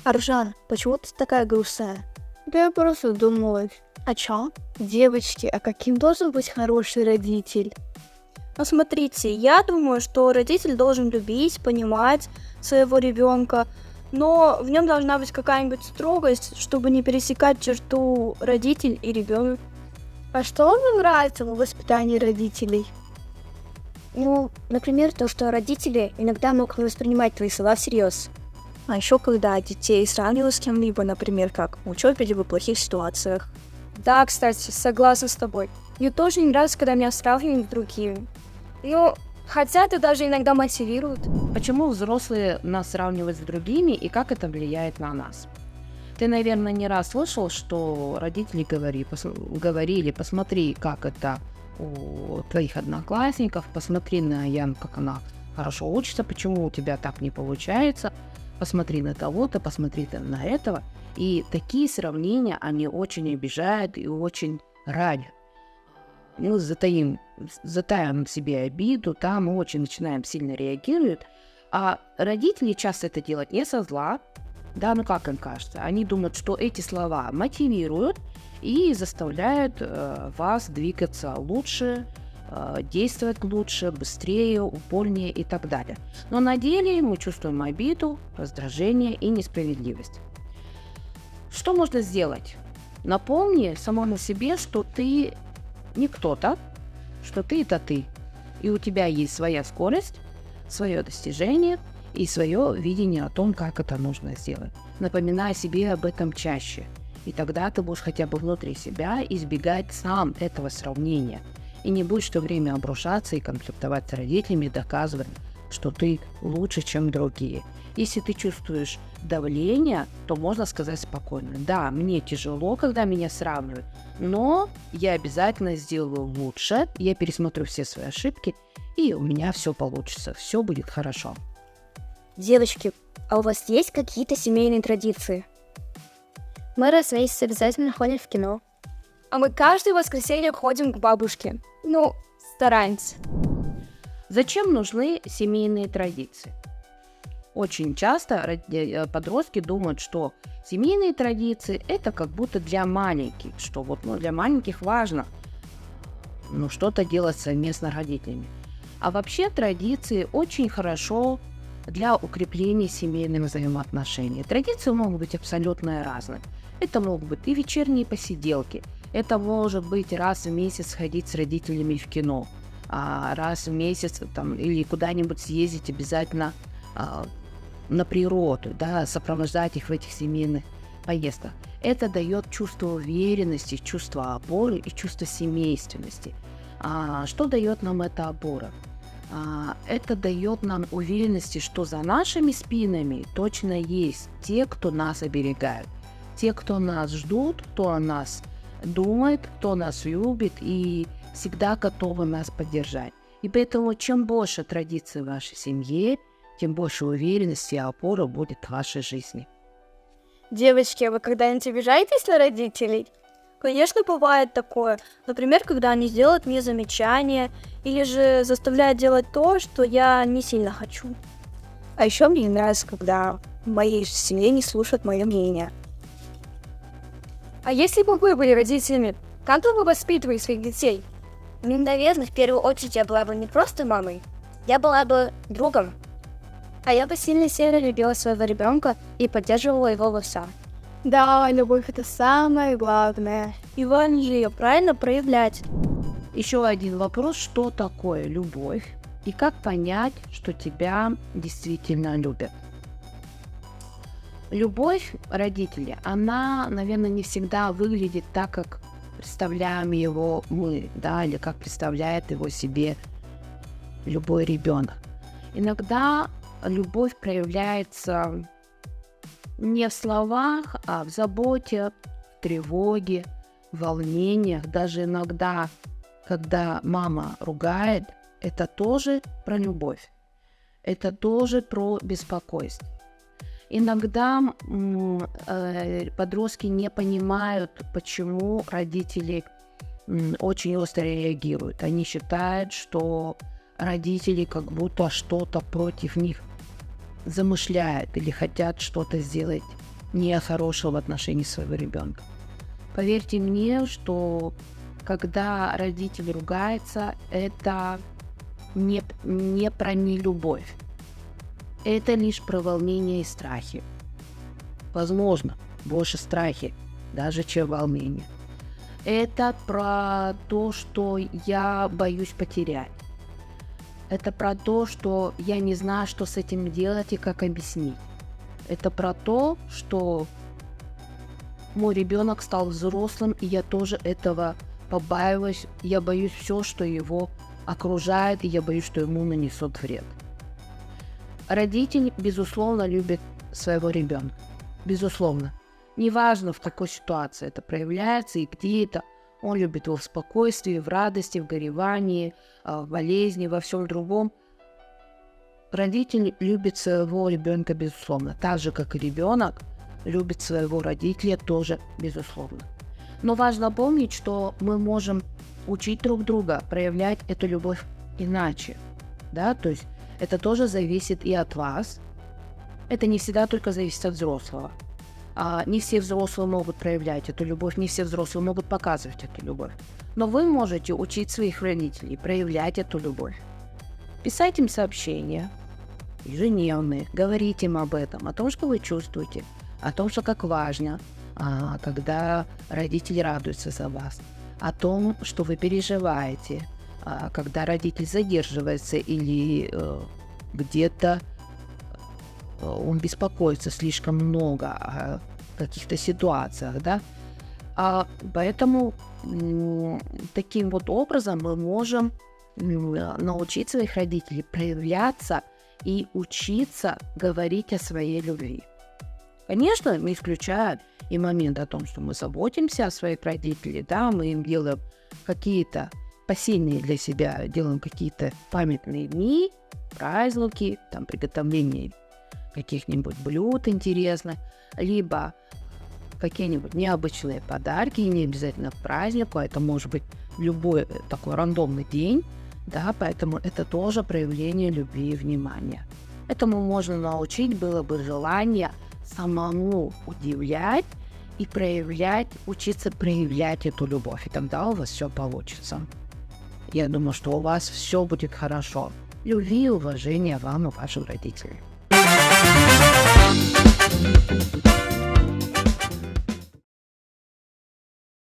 Аржан, почему ты такая грустная? Да я просто думала, О чем? девочки, а каким должен быть хороший родитель? Ну смотрите, я думаю, что родитель должен любить, понимать своего ребенка, но в нем должна быть какая-нибудь строгость, чтобы не пересекать черту родитель и ребенок. А что вам нравится в воспитании родителей? Ну, например, то, что родители иногда могут не воспринимать твои слова всерьез. А еще когда детей сравнивают с кем-либо, например, как в учебе либо в плохих ситуациях. Да, кстати, согласна с тобой. Мне тоже не нравится, когда меня сравнивают с другими. Ну, хотя это даже иногда мотивирует. Почему взрослые нас сравнивают с другими и как это влияет на нас? Ты, наверное, не раз слышал, что родители говорили, посмотри, как это у твоих одноклассников, посмотри на Ян, как она хорошо учится, почему у тебя так не получается, посмотри на того-то, посмотри на этого. И такие сравнения, они очень обижают и очень ранят. Мы затаим в себе обиду, да, мы очень начинаем сильно реагировать, а родители часто это делают не со зла, да, ну как им кажется, они думают, что эти слова мотивируют и заставляют вас двигаться лучше, действовать лучше, быстрее, упорнее и так далее. Но на деле мы чувствуем обиду, раздражение и несправедливость. Что можно сделать? Напомни самому себе, что ты не кто-то, что ты это ты. И у тебя есть своя скорость, свое достижение и свое видение о том, как это нужно сделать. Напоминай себе об этом чаще. И тогда ты будешь хотя бы внутри себя избегать сам этого сравнения. И не будешь все время обрушаться и конфликтовать с родителями, доказывать, что ты лучше, чем другие. Если ты чувствуешь давление, то можно сказать спокойно: да, мне тяжело, когда меня сравнивают, но я обязательно сделаю лучше, я пересмотрю все свои ошибки, и у меня все получится, все будет хорошо. Девочки, а у вас есть какие-то семейные традиции? Мы раз в месяц обязательно ходим в кино. А мы каждое воскресенье ходим к бабушке. Ну, стараемся. Зачем нужны семейные традиции? Очень часто подростки думают, что семейные традиции – это как будто для маленьких, что для маленьких важно что-то делать совместно с родителями. А вообще традиции очень хорошо для укрепления семейных взаимоотношений. Традиции могут быть абсолютно разные. Это могут быть и вечерние посиделки, это может быть раз в месяц ходить с родителями в кино, раз в месяц или куда-нибудь съездить обязательно на природу, да, сопровождать их в этих семейных поездках. Это дает чувство уверенности, чувство опоры и чувство семейственности. Что дает нам эта опора? Это дает нам уверенности, что за нашими спинами точно есть те, кто нас оберегают, те, кто нас ждут, кто о нас думает, кто нас любит и всегда готовы нас поддержать. И поэтому чем больше традиций в вашей семье, тем больше уверенности и опоры будет в вашей жизни. Девочки, а вы когда-нибудь обижаетесь на родителей? Конечно, бывает такое. Например, когда они сделают мне замечание или же заставляют делать то, что я не сильно хочу. А еще мне не нравится, когда в моей семье не слушают мое мнение. А если бы вы были родителями, как бы вы воспитывали своих детей? Ну, наверное, в первую очередь я была бы не просто мамой, я была бы другом. А я бы сильно-сильно любила своего ребенка и поддерживала его во всем. Да, любовь — это самое главное. И важно же ее правильно проявлять. Еще один вопрос: что такое любовь и как понять, что тебя действительно любят? Любовь родителей, она, наверное, не всегда выглядит так, как представляем его мы, да, или как представляет его себе любой ребенок. Иногда любовь проявляется не в словах, а в заботе, в тревоге, в волнениях. Даже иногда, когда мама ругает, это тоже про любовь. Это тоже про беспокойство. Иногда подростки не понимают, почему родители очень остро реагируют. Они считают, что родители как будто что-то против них замышляют или хотят что-то сделать нехорошего в отношении своего ребенка. Поверьте мне, что когда родитель ругается, это не про нелюбовь. Это лишь про волнение и страхи. Возможно, больше страхи, даже чем волнение. Это про то, что я боюсь потерять. Это про то, что я не знаю, что с этим делать и как объяснить. Это про то, что мой ребенок стал взрослым, и я тоже этого побаиваюсь. Я боюсь все, что его окружает, и я боюсь, что ему нанесет вред. Родитель, безусловно, любит своего ребенка. Безусловно. Неважно, в какой ситуации это проявляется и где это. Он любит его в спокойствии, в радости, в горевании, в болезни, во всем другом. Родитель любит своего ребенка, безусловно. Так же, как и ребенок любит своего родителя тоже, безусловно. Но важно помнить, что мы можем учить друг друга проявлять эту любовь иначе. Да? То есть это тоже зависит и от вас. Это не всегда только зависит от взрослого. Не все взрослые могут проявлять эту любовь, не все взрослые могут показывать эту любовь. Но вы можете учить своих родителей проявлять эту любовь. Писать им сообщения ежедневные, говорить им об этом, о том, что вы чувствуете, о том, что как важно, когда родители радуются за вас, о том, что вы переживаете, когда родитель задерживается или где-то он беспокоится слишком много о каких-то ситуациях, да. Поэтому таким вот образом мы можем научить своих родителей проявляться и учиться говорить о своей любви. Конечно, мы исключаем и момент о том, что мы заботимся о своих родителях, да, мы им делаем какие-то посильные для себя, делаем какие-то памятные дни, праздники, там, приготовление каких-нибудь блюд интересных, либо какие-нибудь необычные подарки, не обязательно к празднику, это может быть любой такой рандомный день, да, поэтому это тоже проявление любви и внимания. Этому можно научить, было бы желание самому удивлять и проявлять, учиться проявлять эту любовь, и тогда у вас все получится. Я думаю, что у вас все будет хорошо. Любви и уважения вам и вашим родителям.